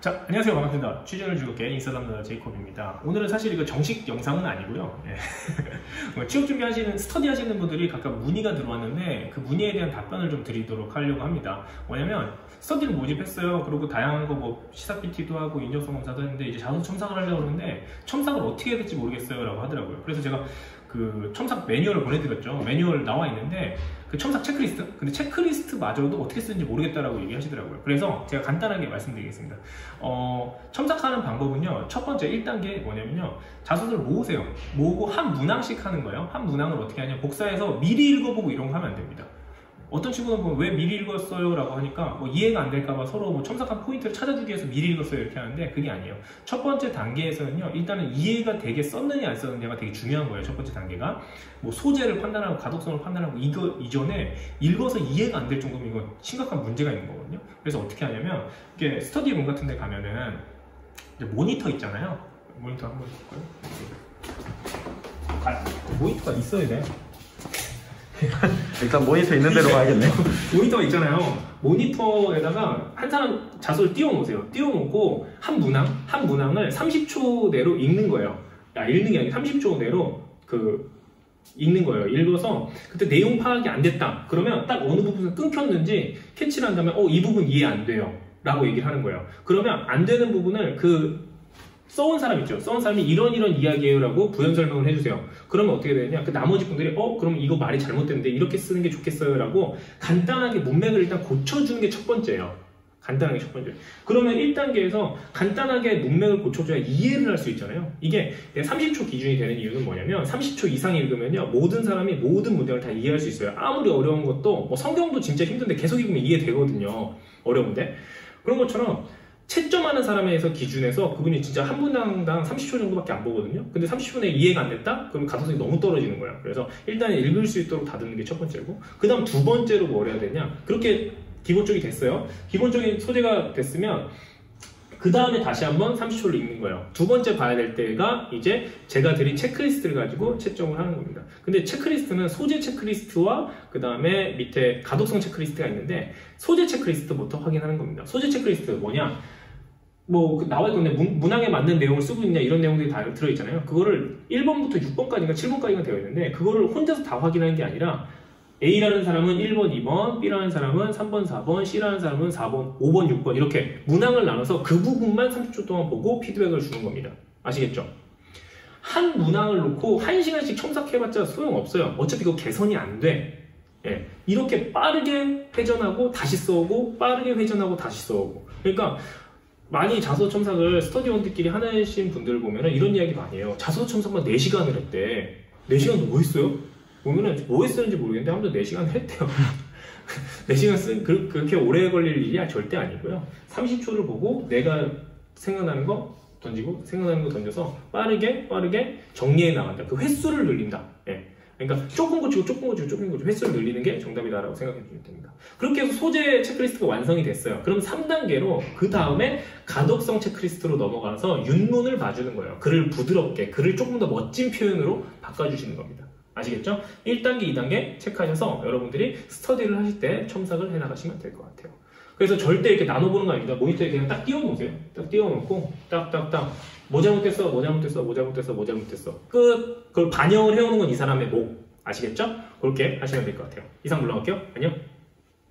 자, 안녕하세요. 반갑습니다. 취준을 즐겁게 인싸 담당 제이콥입니다. 오늘은 사실 이거 정식 영상은 아니고요. 취업 준비하시는, 스터디 하시는 분들이 각각 문의가 들어왔는데 그 문의에 대한 답변을 좀 드리도록 하려고 합니다. 뭐냐면 스터디를 모집했어요. 그리고 다양한 거 뭐 시사 PT도 하고 인적성 검사도 했는데 이제 자소 첨삭을 하려고 하는데 첨삭을 어떻게 해야 될지 모르겠어요 라고 하더라고요. 그래서 제가 그 첨삭 매뉴얼을 보내드렸죠. 매뉴얼 나와 있는데 그 첨삭 체크리스트? 근데 체크리스트마저도 어떻게 쓰는지 모르겠다라고 얘기하시더라고요. 그래서 제가 간단하게 말씀드리겠습니다. 첨삭하는 방법은요, 첫 번째 1단계 뭐냐면요, 자소서를 모으세요. 모으고 한 문항씩 하는 거예요. 한 문항을 어떻게 하냐, 복사해서 미리 읽어보고 이런 거 하면 안 됩니다. 어떤 친구는 뭐 왜 미리 읽었어요? 라고 하니까 뭐 이해가 안 될까봐 서로 뭐 첨삭한 포인트를 찾아주기 위해서 미리 읽었어요 이렇게 하는데 그게 아니에요. 첫 번째 단계에서는요, 일단은 이해가 되게 썼느냐 안 썼느냐가 되게 중요한 거예요. 첫 번째 단계가 뭐 소재를 판단하고 가독성을 판단하고 이거 이전에 읽어서 이해가 안 될 정도면 이건 심각한 문제가 있는 거거든요. 그래서 어떻게 하냐면 이게 스터디룸 같은 데 가면은 이제 모니터 있잖아요. 모니터 한번 볼까요? 모니터가 있어야 돼요. 일단 모니터 있는 대로 가야겠네. 모니터가 있잖아요. 모니터에다가 한 사람 자소를 띄워놓으세요. 띄워놓고 한 문항을 30초 내로 읽는 거예요. 읽는 게 아니라 30초 내로 읽는 거예요. 읽어서 그때 내용 파악이 안 됐다. 그러면 딱 어느 부분에서 끊겼는지 캐치를 한다면 이 부분 이해 안 돼요. 라고 얘기를 하는 거예요. 그러면 안 되는 부분을 써온 사람 있죠. 써온 사람이 이런 이야기예요 라고 부연 설명을 해주세요. 그러면 어떻게 되느냐, 그 나머지 분들이 그럼 이거 말이 잘못됐는데 이렇게 쓰는 게 좋겠어요 라고 간단하게 문맥을 일단 고쳐주는 게 첫 번째예요. 간단하게 첫 번째. 그러면 1단계에서 간단하게 문맥을 고쳐줘야 이해를 할 수 있잖아요. 이게 30초 기준이 되는 이유는 뭐냐면 30초 이상 읽으면요, 모든 사람이 모든 문장을 다 이해할 수 있어요. 아무리 어려운 것도 뭐 성경도 진짜 힘든데 계속 읽으면 이해되거든요. 어려운데. 그런 것처럼 채점하는 사람에서 기준에서 그분이 진짜 한 문항당 30초 정도밖에 안 보거든요. 근데 30분 내에 이해가 안 됐다? 그럼 가독성이 너무 떨어지는 거예요. 그래서 일단 읽을 수 있도록 다듬는 게 첫 번째고, 그 다음 두 번째로 뭘 해야 되냐, 그렇게 기본적이 됐어요. 기본적인 소재가 됐으면 그 다음에 다시 한번 30초를 읽는 거예요. 두 번째 봐야 될 때가 이제 제가 드린 체크리스트를 가지고 채점을 하는 겁니다. 근데 체크리스트는 소재 체크리스트와 그 다음에 밑에 가독성 체크리스트가 있는데, 소재 체크리스트부터 확인하는 겁니다. 소재 체크리스트 뭐냐, 뭐 나와 있던데 문항에 맞는 내용을 쓰고 있냐 이런 내용들이 다 들어있잖아요. 그거를 1번부터 6번까지인가 7번까지가 되어 있는데 그거를 혼자서 다 확인하는 게 아니라 A라는 사람은 1번, 2번, B라는 사람은 3번, 4번, C라는 사람은 4번, 5번, 6번 이렇게 문항을 나눠서 그 부분만 30초 동안 보고 피드백을 주는 겁니다. 아시겠죠? 한 문항을 놓고 1시간씩 첨삭해봤자 소용없어요. 어차피 이거 개선이 안 돼. 이렇게 빠르게 회전하고 다시 써오고 빠르게 회전하고 다시 써오고. 그러니까 많이 자소 첨삭을 스터디원들끼리 하신 분들 보면 이런 이야기 많이 해요. 자소 첨삭만 4시간을 했대. 4시간 뭐 했어요? 보면은 뭐 했었는지 모르겠는데 아무튼 4시간 했대요. 4시간 그렇게 오래 걸릴 일이 절대 아니고요. 30초를 보고 내가 생각나는 거 던지고 생각나는 거 던져서 빠르게 정리해 나간다. 그 횟수를 늘린다. 그러니까 조금 고치고 횟수를 늘리는 게 정답이다라고 생각해 주시면 됩니다. 그렇게 해서 소재 체크리스트가 완성이 됐어요. 그럼 3단계로 그 다음에 가독성 체크리스트로 넘어가서 윤문을 봐주는 거예요. 글을 부드럽게, 글을 조금 더 멋진 표현으로 바꿔주시는 겁니다. 아시겠죠? 1단계, 2단계 체크하셔서 여러분들이 스터디를 하실 때 첨삭을 해나가시면 될 것 같아요. 그래서 절대 이렇게 나눠보는 거 아닙니다. 모니터에 그냥 딱 띄워놓으세요. 딱 띄워놓고 딱딱딱 뭐 잘못됐어, 끝. 그걸 반영을 해오는 건 이 사람의 목. 아시겠죠? 그렇게 하시면 될 것 같아요. 이상 물러갈게요. 안녕.